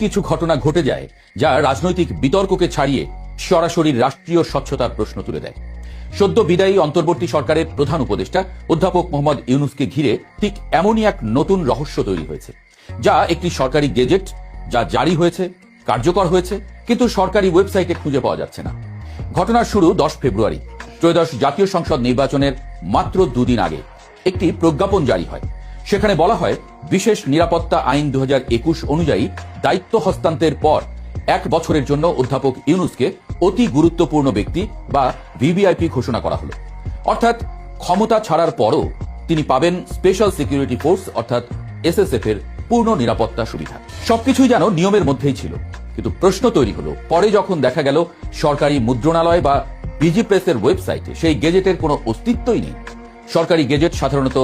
কিছু ঘটনা ঘটে যায় যা রাজনৈতিক বিতর্ককে ছাড়িয়ে সরাসরি রাষ্ট্রীয় স্বচ্ছতার প্রশ্ন তুলে দেয়। সদ্য বিদায়ী অন্তর্বর্তী সরকারের প্রধান উপদেষ্টা অধ্যাপক মোহাম্মদ ইউনূসকে ঘিরে ঠিক এমনই এক নতুন রহস্য তৈরি হয়েছে, যা একটি সরকারি গেজেট যা জারি হয়েছে, কার্যকর হয়েছে, কিন্তু সরকারি ওয়েবসাইটে খুঁজে পাওয়া যাচ্ছে না। ঘটনার শুরু 10 ফেব্রুয়ারি ত্রয়োদশ জাতীয় সংসদ নির্বাচনের মাত্র দুদিন আগে একটি প্রজ্ঞাপন জারি হয়। সেখানে বলা হয়, বিশেষ নিরাপত্তা আইন 2021 অনুযায়ী দায়িত্ব হস্তান্তরের পর 1 বছরের জন্য অধ্যাপক ইউনূসকে অতি গুরুত্বপূর্ণ ব্যক্তি বা ভিভিআইপি ঘোষণা করা হলো। অর্থাৎ ক্ষমতা ছাড়ার পরও তিনি পাবেন স্পেশাল সিকিউরিটি ফোর্স অর্থাৎ এসএসএফ এর পূর্ণ নিরাপত্তা সুবিধা। সবকিছুই যেন নিয়মের মধ্যেই ছিল, কিন্তু প্রশ্ন তৈরি হলো পরে যখন দেখা গেল সরকারি মুদ্রণালয় বা বিজি প্রেসের ওয়েবসাইটে সেই গেজেটের কোনো অস্তিত্বই নেই। সরকারি গেজেট সাধারণত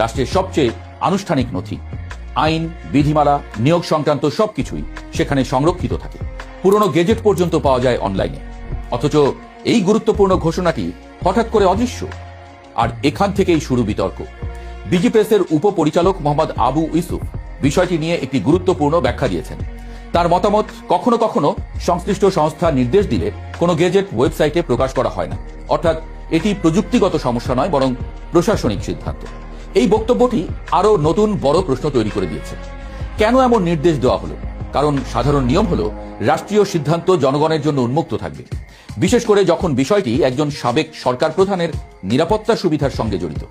রাষ্ট্রের সবচেয়ে আনুষ্ঠানিক নথি, আইন, বিধিমালা, নিয়োগ সংক্রান্ত সবকিছুই সেখানে সংরক্ষিত থাকে। পুরনো গেজেট পর্যন্ত পাওয়া যায় অনলাইনে। অথচ এই গুরুত্বপূর্ণ ঘোষণাটি হঠাৎ করে অদৃশ্য। আর এখান থেকেই শুরু বিতর্ক। বিজি প্রেসের উপপরিচালক মোহাম্মদ আবু ইউসুফ বিষয়টি নিয়ে একটি গুরুত্বপূর্ণ ব্যাখ্যা দিয়েছেন। তার মতামত, কখনো কখনো সংশ্লিষ্ট সংস্থা নির্দেশ দিলে কোনো গেজেট ওয়েবসাইটে প্রকাশ করা হয় না, অর্থাৎ এটি প্রযুক্তিগত সমস্যা নয়, বরং প্রশাসনিক সিদ্ধান্ত। এই বক্তব্যটি আরো নতুন বড় প্রশ্ন তৈরি করে দিয়েছে। কেন এমন নির্দেশ দেওয়া হলো? কারণ সাধারণ নিয়ম হলো রাষ্ট্রীয় সিদ্ধান্ত জনগণের জন্য উন্মুক্ত থাকবে, বিশেষ করে যখন বিষয়টি একজন সাবেক সরকার প্রধানের নিরাপত্তা সুবিধার সঙ্গে জড়িত।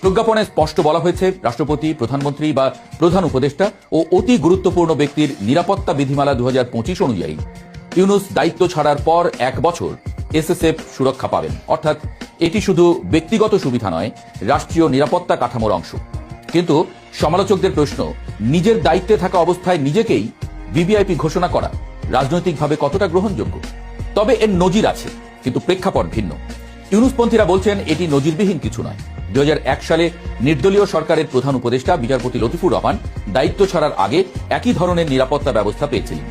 প্রজ্ঞাপনে স্পষ্ট বলা হয়েছে, রাষ্ট্রপতি, প্রধানমন্ত্রী বা প্রধান উপদেষ্টা ও অতি গুরুত্বপূর্ণ ব্যক্তির নিরাপত্তা বিধিমালা 2025 অনুযায়ী ইউনূস দায়িত্ব ছাড়ার পর 1 বছর এসএসএফ সুরক্ষা পাবেন। অর্থাৎ এটি শুধু ব্যক্তিগত সুবিধা নয়, রাষ্ট্রীয় নিরাপত্তা কাঠামোর অংশ। কিন্তু সমালোচকদের প্রশ্ন, নিজের দায়িত্বে থাকা অবস্থায় নিজেকেই ভিভিআইপি ঘোষণা করা রাজনৈতিকভাবে কতটা গ্রহণযোগ্য? তবে এর নজির আছে, কিন্তু প্রেক্ষাপট ভিন্ন। ইউনূসপন্থীরা বলছেন এটি নজিরবিহীন কিছু নয়। 2001 সালে নির্দলীয় সরকারের প্রধান উপদেষ্টা বিচারপতি লতিফুর রহমান দায়িত্ব ছাড়ার আগে একই ধরনের নিরাপত্তা ব্যবস্থা পেয়েছিলেন।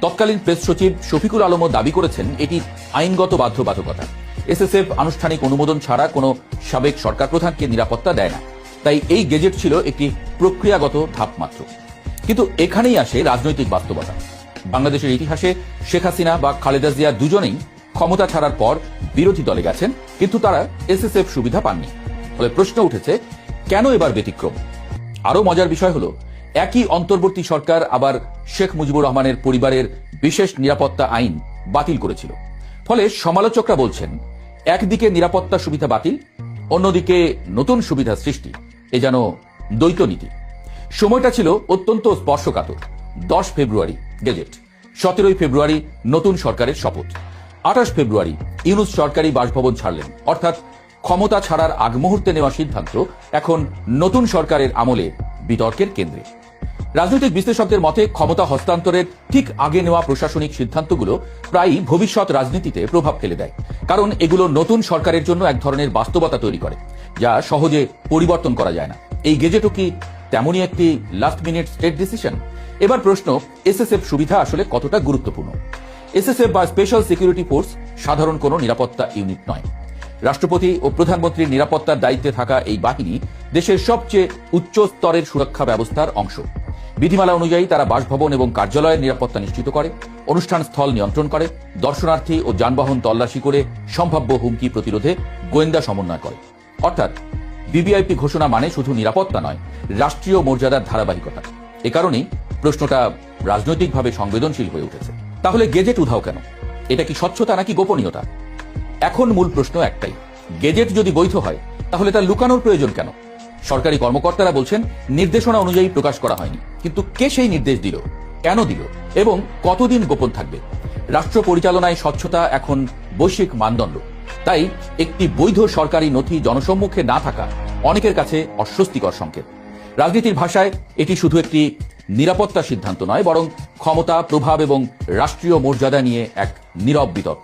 তৎকালীন প্রেস সচিব শফিকুল আলমও দাবি করেছেন এটি আইনগত বাধ্যবাধকতা। এসএসএফ আনুষ্ঠানিক অনুমোদন ছাড়া কোনো সাবেক সরকার প্রধানকে নিরাপত্তা দেয় না, তাই এই গেজেট ছিল একটি প্রক্রিয়াগত ধাপ মাত্র। কিন্তু এখানেই আসে রাজনৈতিক বাস্তবতা। বাংলাদেশের ইতিহাসে শেখ হাসিনা বা খালেদা জিয়া দুজনেই ক্ষমতা ছাড়ার পর বিরোধী দলে গেছেন, কিন্তু তারা এসএসএফ সুবিধা পাননি। ফলে প্রশ্ন উঠেছে, কেন এবার ব্যতিক্রম? আরো মজার বিষয় হলো, একই অন্তর্বর্তী সরকার আবার শেখ মুজিবুর রহমানের পরিবারের বিশেষ নিরাপত্তা আইন বাতিল করেছিল। ফলে সমালোচকরা বলছেন, একদিকে নিরাপত্তা সুবিধা বাতিল, অন্যদিকে নতুন সুবিধা সৃষ্টি। এ যেন দ্বৈত নীতি। সময়টা ছিল অত্যন্ত স্পর্শকাতর। 10 ফেব্রুয়ারি গেজেট, 17 ফেব্রুয়ারি নতুন সরকারের শপথ, 28 ফেব্রুয়ারি ইউনূস সরকারি বাসভবন ছাড়লেন। অর্থাৎ ক্ষমতা ছাড়ার আগ মুহূর্তে নেওয়া সিদ্ধান্ত এখন নতুন সরকারের আমলে বিতর্কের কেন্দ্রে। রাজনৈতিক বিশ্লেষকদের মতে, ক্ষমতা হস্তান্তরের ঠিক আগে নেওয়া প্রশাসনিক সিদ্ধান্তগুলো প্রায়ই ভবিষ্যৎ রাজনীতিতে প্রভাব ফেলে দেয়, কারণ এগুলো নতুন সরকারের জন্য এক ধরনের বাস্তবতা তৈরি করে যা সহজে পরিবর্তন করা যায় না। এই গেজেটও কি তেমনই একটি লাস্ট মিনিট স্টেট ডিসিশন? এবার প্রশ্ন, এসএসএফ সুবিধা আসলে কতটা গুরুত্বপূর্ণ? এসএসএফ বা স্পেশাল সিকিউরিটি ফোর্স সাধারণ কোনো নিরাপত্তা ইউনিট নয়। রাষ্ট্রপতি ও প্রধানমন্ত্রীর নিরাপত্তার দায়িত্বে থাকা এই বাহিনী দেশের সবচেয়ে উচ্চ স্তরের সুরক্ষা ব্যবস্থার অংশ। বিধিমালা অনুযায়ী তারা বাসভবন এবং কার্যালয়ের নিরাপত্তা নিশ্চিত করে, অনুষ্ঠান স্থল নিয়ন্ত্রণ করে, দর্শনার্থী ও যানবাহন তল্লাশি করে সম্ভাব্য হুমকি প্রতিরোধে গোয়েন্দা সমন্বয় করে। অর্থাৎ ভিভিআইপি ঘোষণা মানে শুধু নিরাপত্তা নয়, রাষ্ট্রীয় মর্যাদার ধারাবাহিকতা। এ কারণেই প্রশ্নটা রাজনৈতিকভাবে সংবেদনশীল হয়ে উঠেছে। তাহলে গেজেট উধাও কেন? এটা কি স্বচ্ছতা নাকি গোপনীয়তা? এখন মূল প্রশ্ন একটাই, গেজেট যদি বৈধ হয় তাহলে তা লুকানোর প্রয়োজন কেন? সরকারি কর্মকর্তারা বলছেন নির্দেশনা অনুযায়ী প্রকাশ করা হয়নি, কিন্তু কে সেই নির্দেশ দিল, কেন দিল এবং কতদিন গোপন থাকবে? রাষ্ট্র পরিচালনায় স্বচ্ছতা এখন বৈশ্বিক মানদণ্ড। তাই একটি বৈধ সরকারি নথি জনসম্মুখে না থাকা অনেকের কাছে অস্বস্তিকর সংকেত। রাজনীতির ভাষায় এটি শুধু একটি নিরাপত্তা সিদ্ধান্ত নয়, বরং ক্ষমতা, প্রভাব এবং রাষ্ট্রীয় মর্যাদা নিয়ে এক নীরব বিতর্ক।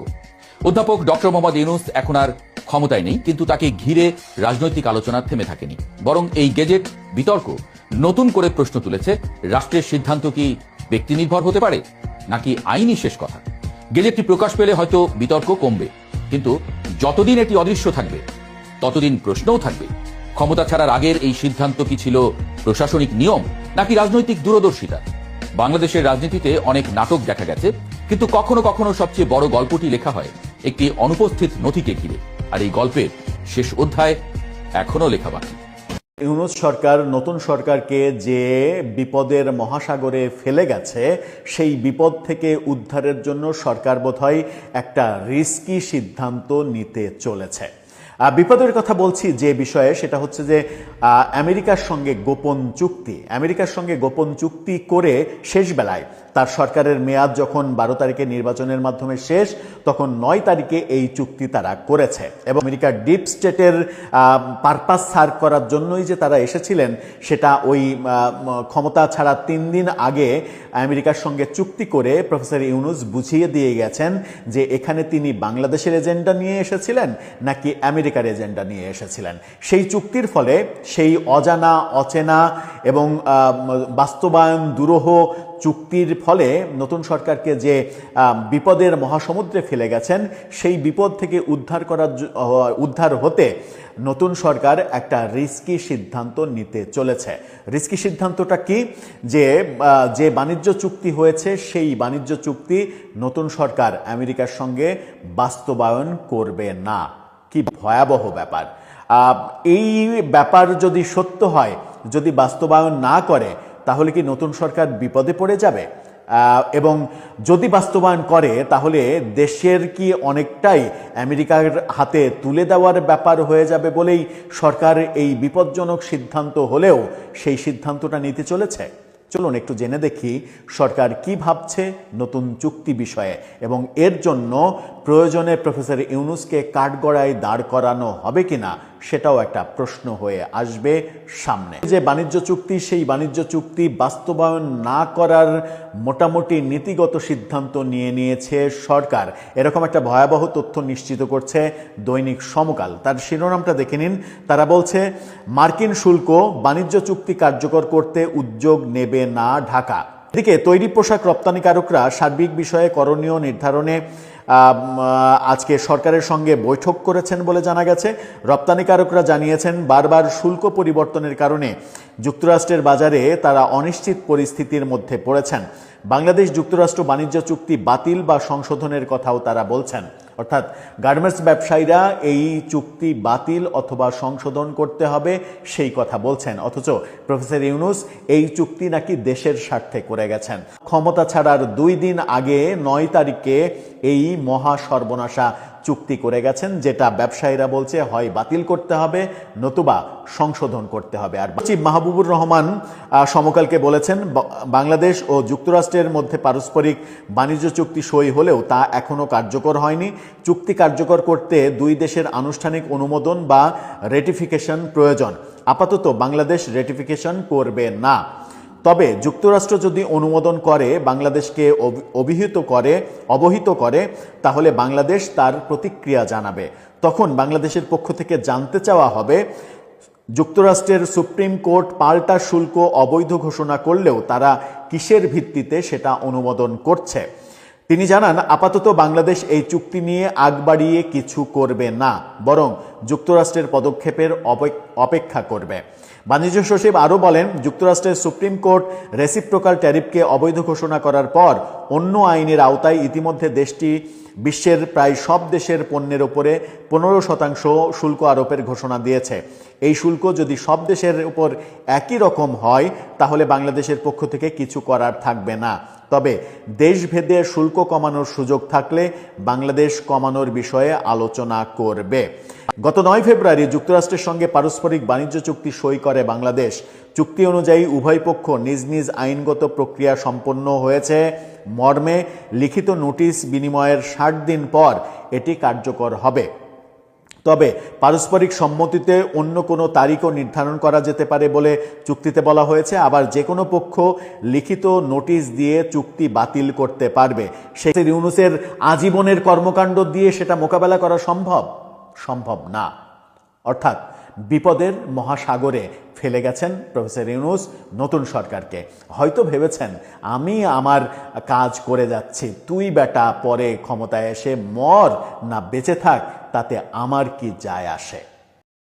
অধ্যাপক ডক্টর মোহাম্মদ ইউনূস এখন আর ক্ষমতায় নেই, কিন্তু তাকে ঘিরে রাজনৈতিক আলোচনা থেমে থাকেনি। বরং এই গেজেট বিতর্ক নতুন করে প্রশ্ন তুলেছে, রাষ্ট্রের সিদ্ধান্ত কি ব্যক্তি নির্ভর হতে পারে নাকি আইনই শেষ কথা? গেজেটটি প্রকাশ পেলে হয়তো বিতর্ক কমবে, কিন্তু যতদিন এটি অদৃশ্য থাকবে ততদিন প্রশ্নও থাকবে। ক্ষমতা ছাড়ার আগের এই সিদ্ধান্ত কি ছিল প্রশাসনিক নিয়ম নাকি রাজনৈতিক দূরদর্শিতা? বাংলাদেশের রাজনীতিতে অনেক নাটক দেখা গেছে, কিন্তু কখনো কখনো সবচেয়ে বড় গল্পটি লেখা হয় একটি অনুপস্থিত নথিকে ঘিরে, আর এই গল্পের শেষ অধ্যায় এখনো লেখা বাকি। ইউনূস সরকার নতুন সরকারকে যে বিপদের মহাসাগরে ফেলে গেছে, সেই বিপদ থেকে উদ্ধারের জন্য সরকার বোধহয় একটা রিস্কি সিদ্ধান্ত নিতে চলেছে। বিপদের কথা বলছি যে বিষয়ে, সেটা হচ্ছে যে আমেরিকার সঙ্গে গোপন চুক্তি করে শেষ বেলায় তার সরকারের মেয়াদ যখন 12 তারিখে নির্বাচনের মাধ্যমে শেষ, তখন 9 তারিখে এই চুক্তি তারা করেছে। এবং আমেরিকার ডিপ স্টেটের পারপাস সার্ভ করার জন্যই যে তারা এসেছিলেন, সেটা ওই ক্ষমতা ছাড়া 3 দিন আগে আমেরিকার সঙ্গে চুক্তি করে প্রফেসর ইউনূস বুঝিয়ে দিয়ে গেছেন যে এখানে তিনি বাংলাদেশের এজেন্ডা নিয়ে এসেছিলেন নাকি আমেরিকার এজেন্ডা নিয়ে এসেছিলেন। সেই চুক্তির ফলে সেই অজানা, অচেনা এবং বাস্তবায়ন দুরূহ চুক্তির ফলে নতুন সরকারকে যে বিপদের মহাসমুদ্রে ফেলে গেছেন, সেই বিপদ থেকে উদ্ধার হতে নতুন সরকার একটা রিস্কি সিদ্ধান্ত নিতে চলেছে। রিস্কি সিদ্ধান্তটা কি? যে বাণিজ্য চুক্তি হয়েছে, সেই বাণিজ্য চুক্তি নতুন সরকার আমেরিকার সঙ্গে বাস্তবায়ন করবে না। কি ভয়াবহ ব্যাপার! এই ব্যাপার যদি সত্য হয়, যদি বাস্তবায়ন না করে, তাহলে কি নতুন সরকার বিপদে পড়ে যাবে? এবং যদি বাস্তবায়ন করে, তাহলে দেশের কি অনেকটাই আমেরিকার হাতে তুলে দেওয়ার ব্যাপার হয়ে যাবে বলেই সরকার এই বিপজ্জনক সিদ্ধান্ত হলেও সেই সিদ্ধান্তটা নিতে চলেছে। চলুন একটু জেনে দেখি সরকার কি ভাবছে নতুন চুক্তি বিষয়ে, এবং এর জন্য প্রয়োজনে প্রফেসর ইউনূসকে কাঠগড়ায় দাঁড় করানো হবে কিনা, সেটাও একটা প্রশ্ন হয়ে আসবে সামনে। যে বাণিজ্য চুক্তি, সেই বাণিজ্য চুক্তি বাস্তবায়ন না করার মোটামুটি নীতিগত সিদ্ধান্ত নিয়ে নিয়েছে সরকার, এরকম একটা ভয়াবহ তথ্য নিশ্চিত করছে দৈনিক সমকাল। তার শিরোনামটা দেখে নিন। তারা বলছে, মার্কিন শুল্ক বাণিজ্য চুক্তি কার্যকর করতে উদ্যোগ নেবে না ঢাকা। এদিকে তৈরি পোশাক রপ্তানিকারকরা সার্বিক বিষয়ে করণীয় নির্ধারণে আজকে সরকারের সঙ্গে বৈঠক করেছেন বলে জানা গেছে। রপ্তানিকারকরা জানিয়েছেন, বারবার শুল্ক পরিবর্তনের কারণে যুক্তরাষ্ট্রের বাজারে তারা অনিশ্চিত পরিস্থিতির মধ্যে পড়েছেন। বাংলাদেশ যুক্তরাষ্ট্র বাণিজ্য চুক্তি বাতিল বা সংশোধনের কথাও তারা বলছেন। অর্থাৎ গার্মেন্টস ব্যবসায়ীরা এই চুক্তি বাতিল অথবা সংশোধন করতে হবে সেই কথা বলছেন, অথচ প্রফেসর ইউনূস এই চুক্তি নাকি দেশের স্বার্থে করে গেছেন। ক্ষমতা ছাড়ার 2 দিন আগে 9 তারিখে এই মহা সর্বনাশা চুক্তি করে গেছেন, যেটা ব্যবসায়ীরা বলছে হয় বাতিল করতে হবে নতুবা সংশোধন করতে হবে। আর চিফ মাহবুবুর রহমান সমকালকে বলেছেন, বাংলাদেশ ও যুক্তরাষ্ট্রের মধ্যে পারস্পরিক বাণিজ্য চুক্তি সই হলেও তা এখনো কার্যকর হয়নি। চুক্তি কার্যকর করতে 2 দেশের আনুষ্ঠানিক অনুমোদন বা রেটিফিকেশন প্রয়োজন। আপাতত বাংলাদেশ রেটিফিকেশন করবে না, তবে যুক্তরাষ্ট্র যদি অনুমোদন করে, বাংলাদেশকে অবহিত করে, তাহলে বাংলাদেশ তার প্রতিক্রিয়া জানাবে। তখন বাংলাদেশের পক্ষ থেকে জানতে চাওয়া হবে, যুক্তরাষ্ট্রের সুপ্রিম কোর্ট পাল্টা শুল্ক অবৈধ ঘোষণা করলেও তারা কিসের ভিত্তিতে সেটা অনুমোদন করছে। তিনি জানান, আপাতত বাংলাদেশ এই চুক্তি নিয়ে আগ বাড়িয়ে কিছু করবে না, বরং যুক্তরাষ্ট্রের পদক্ষেপের অপেক্ষা করবে। বাণিজ্য সচিব আরও বলেন, যুক্তরাষ্ট্রের সুপ্রিম কোর্ট রেসিপ্রোকাল ট্যারিফকে অবৈধ ঘোষণা করার পর অন্য আইনের আওতায় ইতিমধ্যে দেশটি বিশ্বের প্রায় সব দেশের পণ্যের উপরে 15% শুল্ক আরোপের ঘোষণা দিয়েছে। এই শুল্ক যদি সব দেশের উপর একই রকম হয়, তাহলে বাংলাদেশের পক্ষ থেকে কিছু করার থাকবে না। তবে দেশভেদে শুল্ক কমানোর সুযোগ থাকলে বাংলাদেশ কমানোর বিষয়ে আলোচনা করবে। গত 9 ফেব্রুয়ারি যুক্তরাষ্ট্রের সঙ্গে পারস্পরিক বাণিজ্য চুক্তি সই করে বাংলাদেশ। চুক্তি অনুযায়ী উভয় পক্ষ নিজ নিজ আইনগত প্রক্রিয়া সম্পন্ন হয়েছে মর্মে লিখিত নোটিশ বিনিময়ের 60 দিন পর এটি কার্যকর হবে। তবে পারস্পরিক সম্মতিতে অন্য কোনো তারিখও নির্ধারণ করা যেতে পারে বলে চুক্তিতে বলা হয়েছে। আবার যে কোনো পক্ষ লিখিত নোটিশ দিয়ে চুক্তি বাতিল করতে পারবে। শেখ ইউনূসের আজীবনের কর্মকাণ্ড দিয়ে সেটা মোকাবেলা করা সম্ভব না। অর্থাৎ বিপদের মহাসাগরে ফেলে গেছেন প্রফেসর ইউনূস নতুন সরকারকে। হয়তো ভেবেছেন, আমি আমার কাজ করে যাচ্ছি, তুই বেটা পরে ক্ষমতায় এসে মর না বেঁচে থাক, তাতে আমার কি যায় আসে।